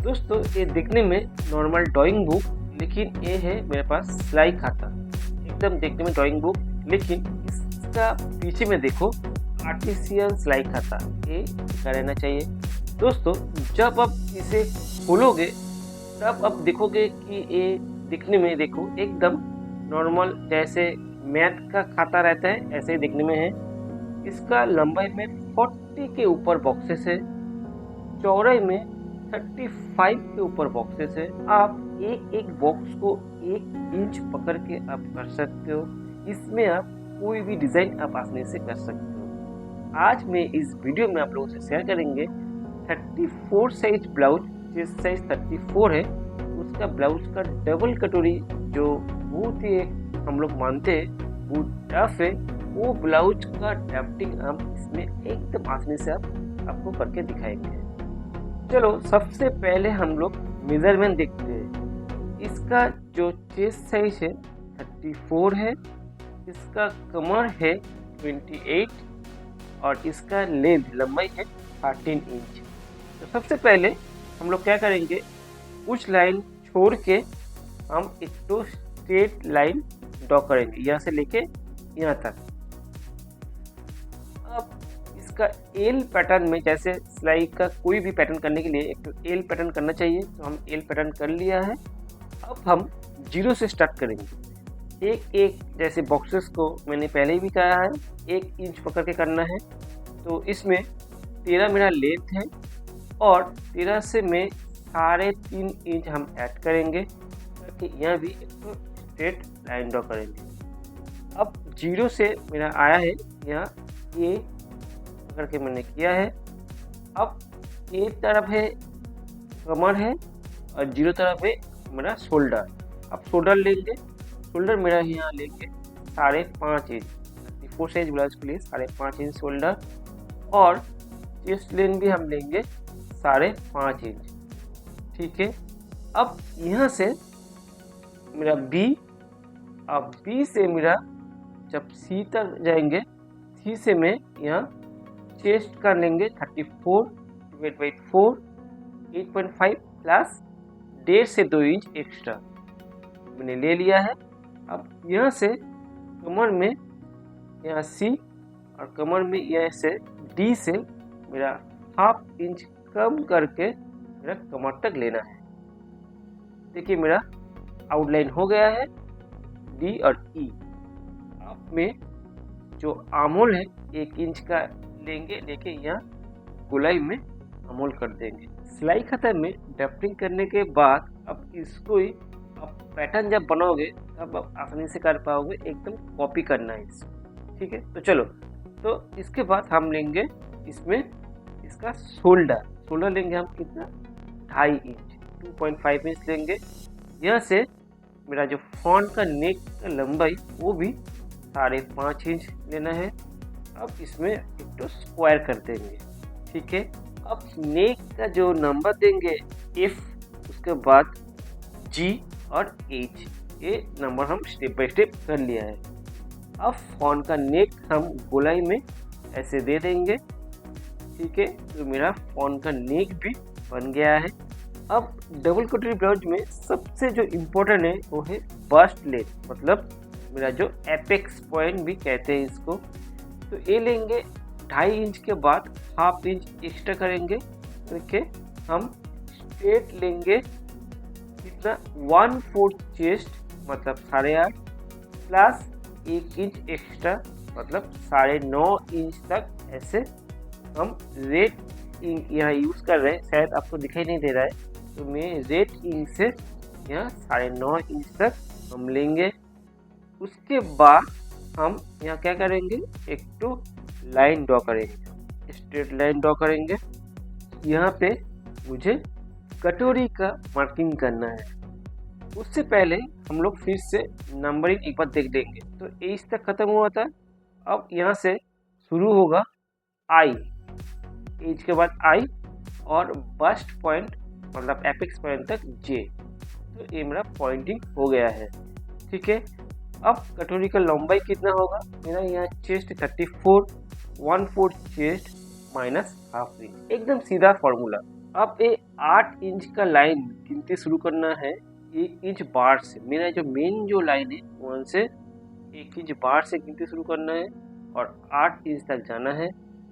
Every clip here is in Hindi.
दोस्तों ये दिखने में नॉर्मल ड्राइंग बुक, लेकिन ये है मेरे पास सिलाई खाता। एकदम देखने में ड्राइंग बुक, लेकिन इसका पीछे में देखो आर्टिफिशियल सिलाई खाता। ये क्या रहना चाहिए दोस्तों। जब आप इसे खोलोगे तब आप देखोगे कि ये दिखने में देखो एकदम नॉर्मल जैसे मैथ का खाता रहता है, ऐसे ही दिखने में है। इसका लंबाई में 40 के ऊपर बॉक्सेस है, चौड़ाई में 35 के ऊपर बॉक्सेस है। आप एक एक बॉक्स को 1 इंच पकड़ के आप कर सकते हो। इसमें आप कोई भी डिज़ाइन आप आसानी से कर सकते हो। आज मैं इस वीडियो में आप लोगों से शेयर करेंगे 34 साइज ब्लाउज, जिस साइज 34 है उसका ब्लाउज का डबल कटोरी, जो बहुत ही हम लोग मानते हैं बहुत टफ है, वो ब्लाउज का ड्राफ्टिंग हम इसमें एकदम आसानी से आपको करके दिखाएंगे। चलो सबसे पहले हम लोग मेजरमेंट देखते हैं। इसका जो चेस्ट साइज है 34 है, इसका कमर है 28 और इसका लेंथ लंबाई है 13 इंच। तो सबसे पहले हम लोग क्या करेंगे, कुछ लाइन छोड़ के हम एक तो स्ट्रेट लाइन ड्रॉ करेंगे यहाँ से लेके यहाँ तक। अब इसका एल पैटर्न में, जैसे सिलाई का कोई भी पैटर्न करने के लिए एक तो एल पैटर्न करना चाहिए, तो हम एल पैटर्न कर लिया है। अब हम 0 से स्टार्ट करेंगे। एक एक जैसे बॉक्सेस को मैंने पहले ही भी कहा है 1 इंच पकड़ के करना है। तो इसमें 13 मेरा लेंथ है और 13 से मैं 3.5 इंच हम ऐड करेंगे, ताकि यहाँ भी एक तो स्ट्रेट लाइन ड्रॉ करेंगे। अब 0 से मेरा आया है यहाँ ये पकड़ के मैंने किया है। अब एक तरफ है कमर है और 0 तरफ है मेरा शोल्डर। अब शोल्डर लेंगे, शोल्डर मेरा यहाँ लेंगे 5.5 इंच, 34 साइज ब्लाउज के लिए 5.5 इंच शोल्डर, और चेस्ट लेंथ भी हम लेंगे 5.5 इंच। ठीक है। अब यहाँ से मेरा B, अब B से मेरा जब C तक जाएंगे, C से मैं यहाँ चेस्ट का लेंगे 34 डिवाइड बाई 4 8.5 प्लस 1.5 से 2 इंच एक्स्ट्रा मैंने ले लिया है। अब यहाँ से कमर में यहाँ C और कमर में यहाँ से D से मेरा 1/2 इंच कम करके मेरा कमर तक लेना है। देखिए मेरा आउटलाइन हो गया है D और E। अब में जो आर्महोल है 1 इंच का लेंगे, लेके यहाँ गोलाई में आर्महोल कर देंगे। सिलाई खत्म में ड्राफ्टिंग करने के बाद अब इसको ही अब पैटर्न जब बनाओगे तब आप आसानी से कर पाओगे, एकदम कॉपी करना है इसको। ठीक है। तो चलो, तो इसके बाद हम लेंगे इसमें इसका शोल्डर लेंगे हम कितना 2.5 इंच 2.5 इंच लेंगे। यहाँ से मेरा जो फ्रंट का नेक का लंबाई वो भी 5.5 इंच लेना है। अब इसमें एक तो स्क्वायर कर देंगे। ठीक है। अब नेक का जो नंबर देंगे F, उसके बाद G और H, ये नंबर हम स्टेप बाय स्टेप कर लिया है। अब फ्रंट का नेक हम गोलाई में ऐसे दे देंगे। ठीक है। तो मेरा फ्रंट का नेक भी बन गया है। अब डबल कटोरी ब्लाउज में सबसे जो इम्पोर्टेंट है वो है बस्ट लेंथ, मतलब मेरा जो एपेक्स पॉइंट भी कहते हैं इसको। तो ये लेंगे 2.5 इंच के बाद 1/2 इंच एक्स्ट्रा करेंगे। देखिए हम स्ट्रेट लेंगे कितना 1/4 चेस्ट, मतलब 8.5 प्लस 1 इंच एक्स्ट्रा, मतलब 9.5 इंच तक। ऐसे हम रेड इंक यहाँ यूज़ कर रहे हैं, शायद आपको दिखाई नहीं दे रहा है, तो मैं रेड इंक से यहाँ 9.5 इंच तक हम लेंगे। उसके बाद हम यहाँ क्या करेंगे, एक तो लाइन ड्रॉ करेंगे, स्ट्रेट लाइन ड्रॉ करेंगे। यहाँ पे मुझे कटोरी का मार्किंग करना है। उससे पहले हम लोग फिर से नंबरिंग एक बार देख लेंगे। तो एज तक खत्म हुआ था, अब यहाँ से शुरू होगा आई, एज के बाद आई और बस्ट पॉइंट मतलब एपेक्स पॉइंट तक जे। तो ये मेरा पॉइंटिंग हो गया है। ठीक है। अब कटोरी का लंबाई कितना होगा, मेरा यहाँ चेस्ट 34, 1/4 चेस्ट माइनस 1/2 इंच, एकदम सीधा फॉर्मूला। अब ये 8 इंच का लाइन गिनती शुरू करना है 1 इंच बार से। मेरा जो मेन जो लाइन है वहाँ से 1 इंच बार से गिनती शुरू करना है और 8 इंच तक जाना है।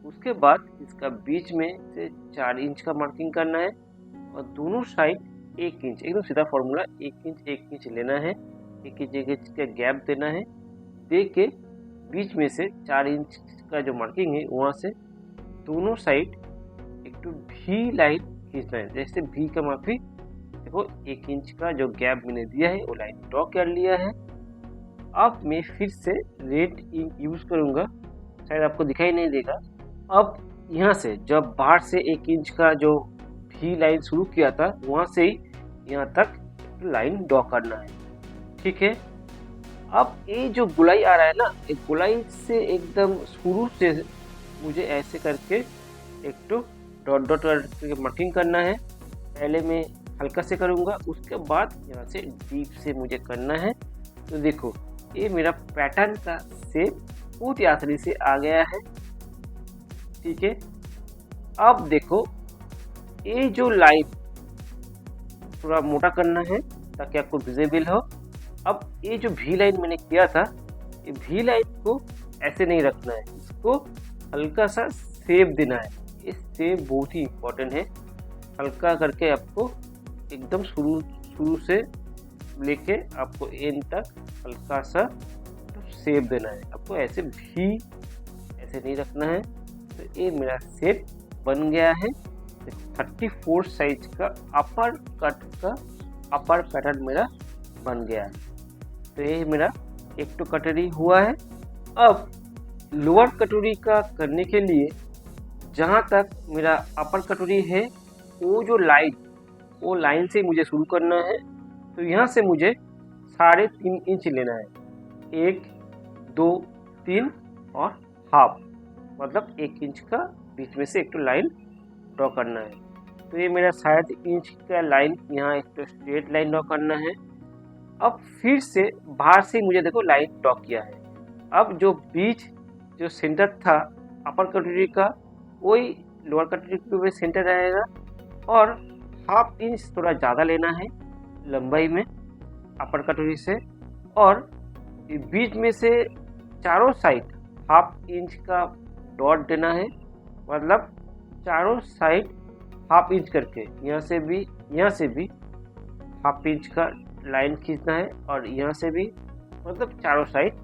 उसके बाद इसका बीच में से 4 इंच का मार्किंग करना है और दोनों साइड 1 इंच, एकदम सीधा फॉर्मूला, 1 इंच लेना है, 1 इंच का गैप देना है। दे के बीच में से 4 इंच का जो मार्किंग है वहाँ से दोनों साइड एक तो भी लाइन खींचना है। जैसे भी का माफी देखो 1 इंच का जो गैप मैंने दिया है वो लाइन ड्रॉ कर लिया है। अब मैं फिर से रेड इंक यूज करूंगा, शायद आपको दिखाई नहीं देगा। अब यहाँ से जब बाहर से 1 इंच का जो भी लाइन शुरू किया था वहाँ से ही यहाँ तक लाइन ड्रॉ करना है, ठीक है। अब ये जो गुलाई आ रहा है ना, एक गुलाई से एकदम शुरू से मुझे ऐसे करके एक तो डॉट डॉट करके मार्किंग करना है। पहले मैं हल्का से करूँगा, उसके बाद यहाँ से डीप से मुझे करना है। तो देखो ये मेरा पैटर्न का शेप बहुत ही आसानी से आ गया है, ठीक है। अब देखो ये जो लाइन थोड़ा मोटा करना है ताकि आपको विजिबल हो। अब ये जो भी लाइन मैंने किया था, ये भी लाइन को ऐसे नहीं रखना है, इसको हल्का सा शेप देना है। ये शेप बहुत ही इम्पोर्टेंट है। हल्का करके आपको एकदम शुरू से लेके आपको एंड तक हल्का सा शेप देना है। आपको ऐसे भी ऐसे नहीं रखना है। तो ये मेरा शेप बन गया है। 34 साइज का अपर कट का अपर पैटर्न मेरा बन गया है। तो ये मेरा एक तो कटोरी हुआ है। अब लोअर कटोरी का करने के लिए जहाँ तक मेरा अपर कटोरी है वो जो लाइन, वो लाइन से मुझे शुरू करना है। तो यहाँ से मुझे 3.5 इंच लेना है, 1 2 3 और हाफ, मतलब 1 इंच का बीच में से एक तो लाइन ड्रॉ करना है। तो ये मेरा 3.5 इंच का लाइन यहाँ एक तो स्ट्रेट लाइन ड्रॉ करना है। अब फिर से बाहर से मुझे देखो लाइन ड्रॉ किया है। अब जो बीच जो सेंटर था अपर कटोरी का वही लोअर कटोरी के सेंटर रहेगा और हाफ इंच थोड़ा ज़्यादा लेना है लंबाई में अपर कटोरी से। और बीच में से चारों साइड हाफ इंच का डॉट देना है, मतलब चारों साइड हाफ इंच करके यहाँ से भी हाफ इंच का लाइन खींचना है और यहाँ से भी, मतलब चारों साइड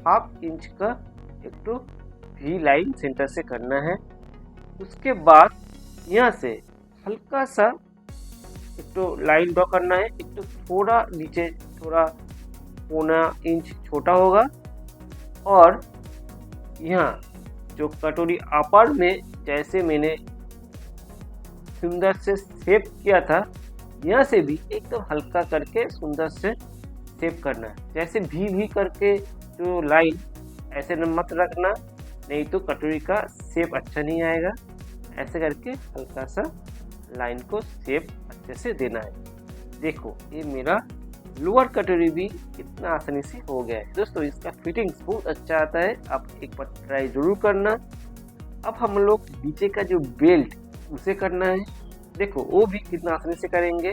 हाफ इंच का एक तो भी लाइन सेंटर से करना है। उसके बाद यहाँ से हल्का सा एक तो लाइन ड्रॉ करना है, एक तो थोड़ा नीचे थोड़ा 1.25 इंच छोटा होगा। और यहाँ जो कटोरी अपर में जैसे मैंने सुंदर से शेप किया था, यहाँ से भी एकदम हल्का करके सुंदर से शेप करना है। जैसे भी करके जो लाइन ऐसे मत रखना, नहीं तो कटोरी का शेप अच्छा नहीं आएगा। ऐसे करके हल्का सा लाइन को शेप अच्छे से देना है। देखो ये मेरा लोअर कटोरी भी कितना आसानी से हो गया है। दोस्तों इसका फिटिंग्स बहुत अच्छा आता है, आप एक बार ट्राई जरूर करना। अब हम लोग नीचे का जो बेल्ट उसे करना है। देखो वो भी कितना आसानी से करेंगे,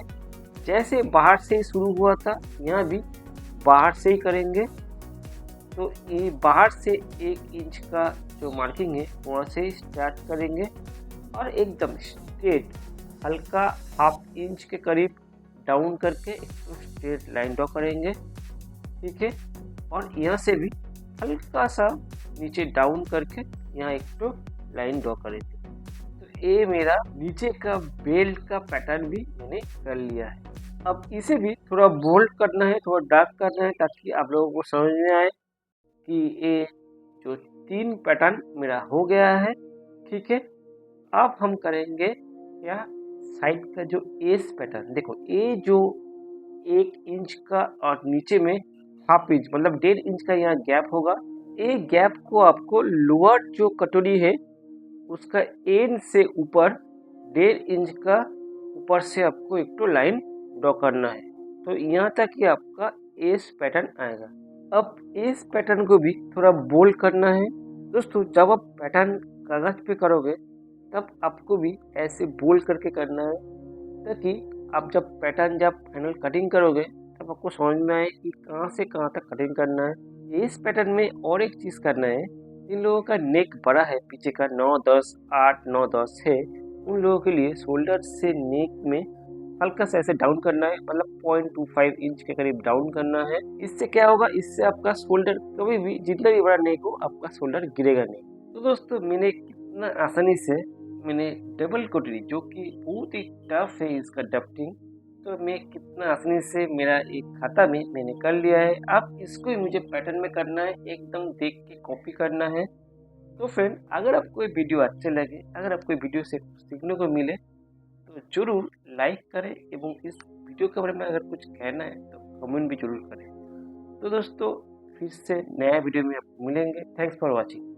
जैसे बाहर से ही शुरू हुआ था यहाँ भी बाहर से ही करेंगे। तो ये बाहर से 1 इंच का जो मार्किंग है वहाँ से ही स्टार्ट करेंगे और एकदम स्ट्रेट हल्का हाफ इंच के करीब डाउन करके एक स्ट्रेट लाइन ड्रॉ करेंगे, ठीक है। और यहाँ से भी हल्का सा नीचे डाउन करके यहाँ एक तो लाइन ड्रॉ करेंगे। तो ये मेरा नीचे का बेल्ट का पैटर्न भी मैंने कर लिया है। अब इसे भी थोड़ा बोल्ड करना है, थोड़ा डार्क करना है, ताकि आप लोगों को समझ में आए कि ये जो 3 पैटर्न मेरा हो गया है, ठीक है। अब हम करेंगे क्या, साइड का जो एस पैटर्न। देखो ये जो 1 इंच का और नीचे में हाफ इंच, मतलब 1.5 इंच का यहाँ गैप होगा। ये गैप को आपको लोअर जो कटोरी है उसका एंड से ऊपर 1.5 इंच का ऊपर से आपको एक तो लाइन ड्रॉ करना है। तो यहाँ तक ही आपका एस पैटर्न आएगा। अब इस पैटर्न को भी थोड़ा बोल्ड करना है। दोस्तों जब आप पैटर्न कागज पे करोगे तब आपको भी ऐसे बोल करके करना है, ताकि आप जब पैटर्न जब फाइनल कटिंग करोगे तब आपको समझ में आए कि कहाँ से कहाँ तक कटिंग करना है। इस पैटर्न में और एक चीज़ करना है, जिन लोगों का नेक बड़ा है, पीछे का 9-10 8-9-10 है, उन लोगों के लिए शोल्डर से नेक में हल्का सा ऐसे डाउन करना है, मतलब 0.25 इंच के करीब डाउन करना है। इससे क्या होगा, इससे आपका शोल्डर कभी भी जितना भी बड़ा नेक हो आपका शोल्डर गिरेगा नहीं। तो दोस्तों मैंने कितना आसानी से मैंने डबल कोटरी, जो कि बहुत ही टफ है इसका डफ्टिंग, तो मैं कितना आसानी से मेरा एक खाता में मैंने कर लिया है। अब इसको ही मुझे पैटर्न में करना है, एकदम देख के कॉपी करना है। तो फ्रेंड, अगर आपको ये वीडियो अच्छे लगे, अगर आपको ये वीडियो से कुछ सीखने को मिले, तो ज़रूर लाइक करें एवं इस वीडियो के बारे में अगर कुछ कहना है तो कमेंट भी जरूर करें। तो दोस्तों, फिर से नया वीडियो में आपको मिलेंगे। Thanks for watching.